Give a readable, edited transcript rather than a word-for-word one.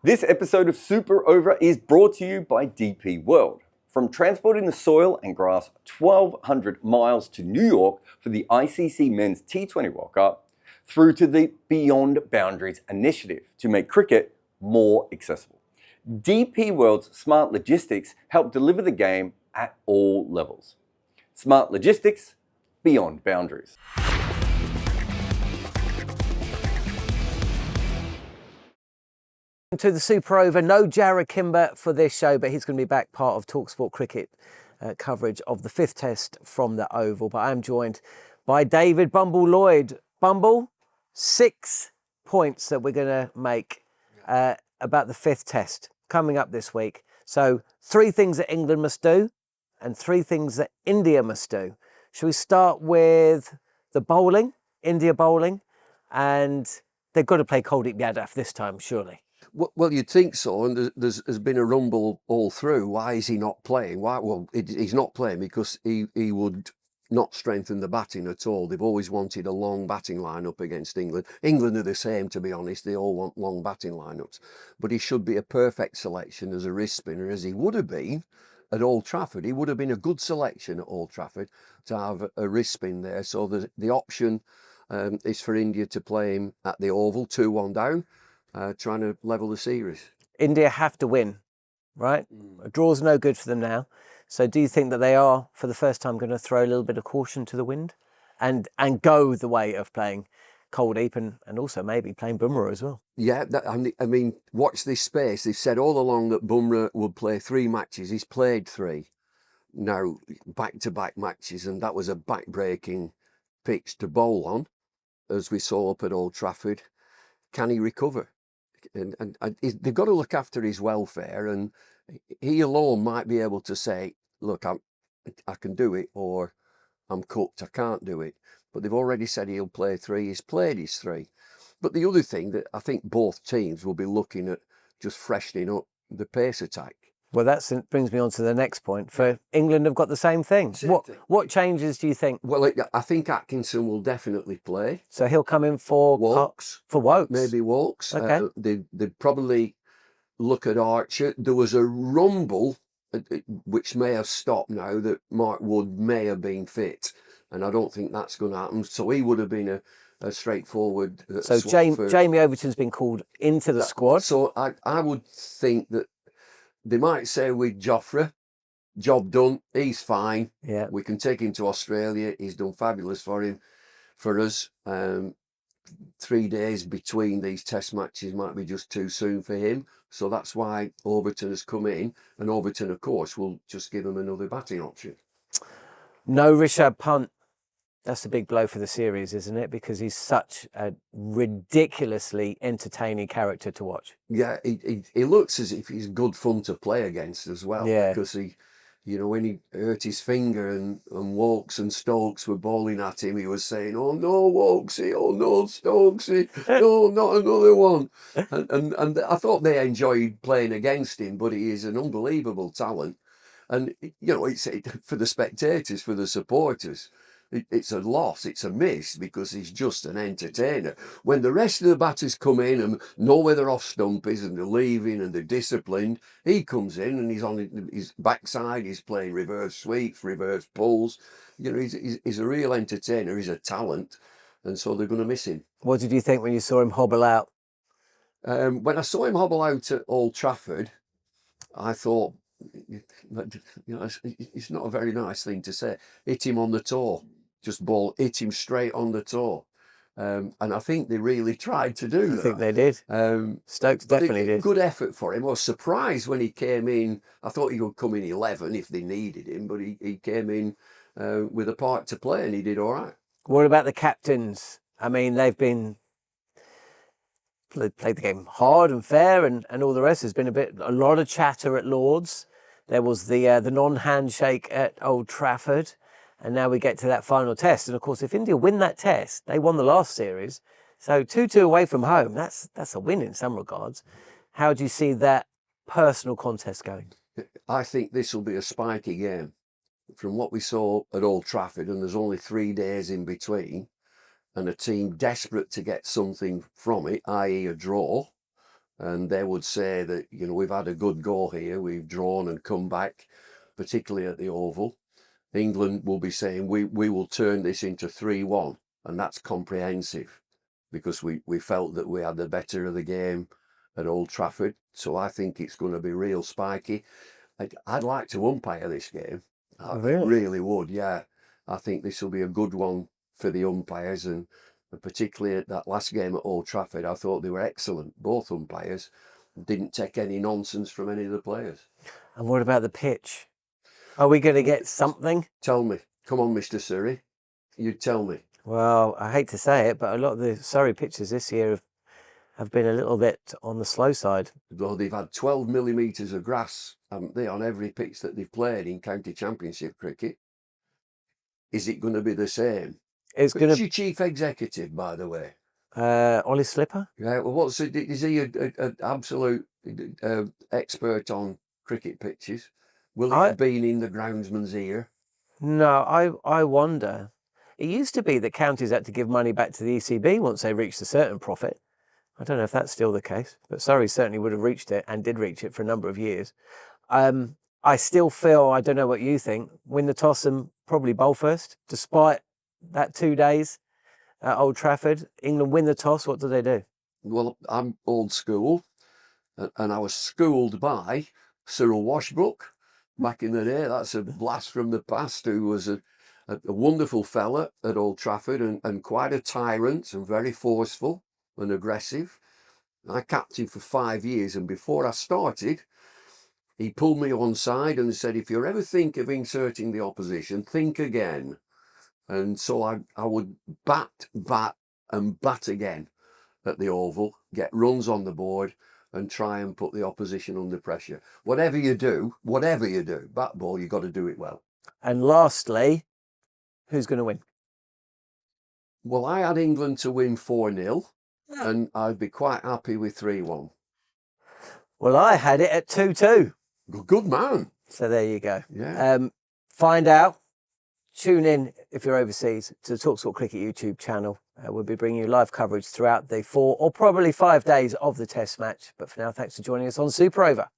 This episode of Super Over is brought to you by DP World. From transporting the soil and grass 1,200 miles to New York for the ICC Men's T20 World Cup, through to the Beyond Boundaries initiative to make cricket more accessible. DP World's smart logistics help deliver the game at all levels. Smart logistics, beyond boundaries. To the Super Over. No Jarrod Kimber for this show, but he's going to be back part of talkSPORT cricket coverage of the fifth test from the Oval. But I am joined by David Bumble Lloyd. Bumble, 6 points that we're going to make about the fifth test coming up this week. So 3 things that England must do and 3 things that India must do. Shall we start with the bowling, India bowling? And they've got to play Kuldeep Yadav this time, surely. Well, you'd think so, and there's been a rumble all through. Why is he not playing? Why? Well, he's not playing because he would not strengthen the batting at all. They've always wanted a long batting lineup against England. England are the same, to be honest. They all want long batting lineups. But he should be a perfect selection as a wrist spinner, as he would have been at Old Trafford. He would have been a good selection at Old Trafford to have a wrist spin there. So the option is for India to play him at the Oval, 2-1 down. Trying to level the series. India have to win, right? A draw's no good for them now. So do you think that they are, for the first time, going to throw a little bit of caution to the wind and go the way of playing Kuldeep and also maybe playing Bumrah as well? Yeah, I mean, watch this space. They've said all along that Bumrah would play 3 matches. He's played 3 now, back-to-back matches, and that was a back-breaking pitch to bowl on, as we saw up at Old Trafford. Can he recover? And they've got to look after his welfare, and he alone might be able to say, look, I can do it, or I'm cooked, I can't do it. But they've already said he'll play 3. He's played his 3. But the other thing that I think both teams will be looking at, just freshening up the pace attack. Well, that brings me on to the next point. For England, have got the same thing. What changes do you think? Well, I think Atkinson will definitely play. So he'll come in for Wokes. For Wokes? Maybe Wokes. Okay. They'd probably look at Archer. There was a rumble, which may have stopped now, that Mark Wood may have been fit. And I don't think that's going to happen. So he would have been a straightforward So Jamie Overton's been called into the squad. So I would think that they might say with Joffre, job done, he's fine. Yeah. We can take him to Australia. He's done fabulous for us. 3 days between these test matches might be just too soon for him. So that's why Overton has come in. And Overton, of course, will just give him another batting option. No Rishabh Pant. That's a big blow for the series, isn't it? Because he's such a ridiculously entertaining character to watch. Yeah, he looks as if he's good fun to play against as well. Yeah. Because when he hurt his finger and Wokes and Stokes were bowling at him, he was saying, "Oh no, Wokesy, oh no, Stokesy, no, not another one." And I thought they enjoyed playing against him, but he is an unbelievable talent. And, it's for the spectators, for the supporters, it's a loss, it's a miss, because he's just an entertainer. When the rest of the batters come in and know where their off stump is and they're leaving and they're disciplined, he comes in and he's on his backside, he's playing reverse sweeps, reverse pulls. He's a real entertainer, he's a talent, and so they're going to miss him. What did you think when you saw him hobble out? When I saw him hobble out at Old Trafford, I thought, it's not a very nice thing to say. Hit him on the toe. Just hit him straight on the toe. And I think they really tried to do that. I think they did. Stokes definitely did. Good effort for him. I was surprised when he came in. I thought he would come in 11 if they needed him, but he came in with a part to play and he did all right. What about the captains? I mean, they've played the game hard and fair and all the rest. There's been a lot of chatter at Lord's. There was the non-handshake at Old Trafford. And now we get to that final test. And of course, if India win that test, they won the last series. So 2-2 away from home, that's a win in some regards. How do you see that personal contest going? I think this will be a spiky game. From what we saw at Old Trafford, and there's only 3 days in between, and a team desperate to get something from it, i.e. a draw, and they would say that, you know, we've had a good go here, we've drawn and come back, particularly at the Oval. England will be saying we will turn this into 3-1, and that's comprehensive, because we felt that we had the better of the game at Old Trafford. So I think it's going to be real spiky. I'd like to umpire this game. I really would, yeah. I think this will be a good one for the umpires, and particularly at that last game at Old Trafford, I thought they were excellent. Both umpires didn't take any nonsense from any of the players. And what about the pitch? Are we going to get something? Tell me. Come on, Mr. Surrey. You tell me. Well, I hate to say it, but a lot of the Surrey pitches this year have been a little bit on the slow side. Though they've had 12 millimetres of grass, haven't they, on every pitch that they've played in county championship cricket. Is it going to be the same? It's going to. Your chief executive, by the way? Ollie Slipper. Yeah. Well, is he an absolute expert on cricket pitches? Will he have been in the groundsman's ear? No, I wonder. It used to be that counties had to give money back to the ECB once they reached a certain profit. I don't know if that's still the case, but Surrey certainly would have reached it and did reach it for a number of years. I still feel, I don't know what you think, win the toss and probably bowl first, despite that 2 days at Old Trafford. England win the toss, what do they do? Well, I'm old school, and I was schooled by Cyril Washbrook back in the day. That's a blast from the past, who was a wonderful fella at Old Trafford, and quite a tyrant and very forceful and aggressive. I captained for 5 years, and before I started, he pulled me on side and said, if you ever think of inserting the opposition, think again. And so I would bat and bat again at the Oval, get runs on the board and try and put the opposition under pressure. Whatever you do, bat ball, you've got to do it well. And lastly, who's going to win? Well, I had England to win 4-0, and I'd be quite happy with 3-1. Well, I had it at 2-2. Good man. So there you go. Yeah. Find out. Tune in if you're overseas to the talkSPORT Cricket YouTube channel. We'll be bringing you live coverage throughout the 4 or probably 5 days of the Test match. But for now, thanks for joining us on Super Over.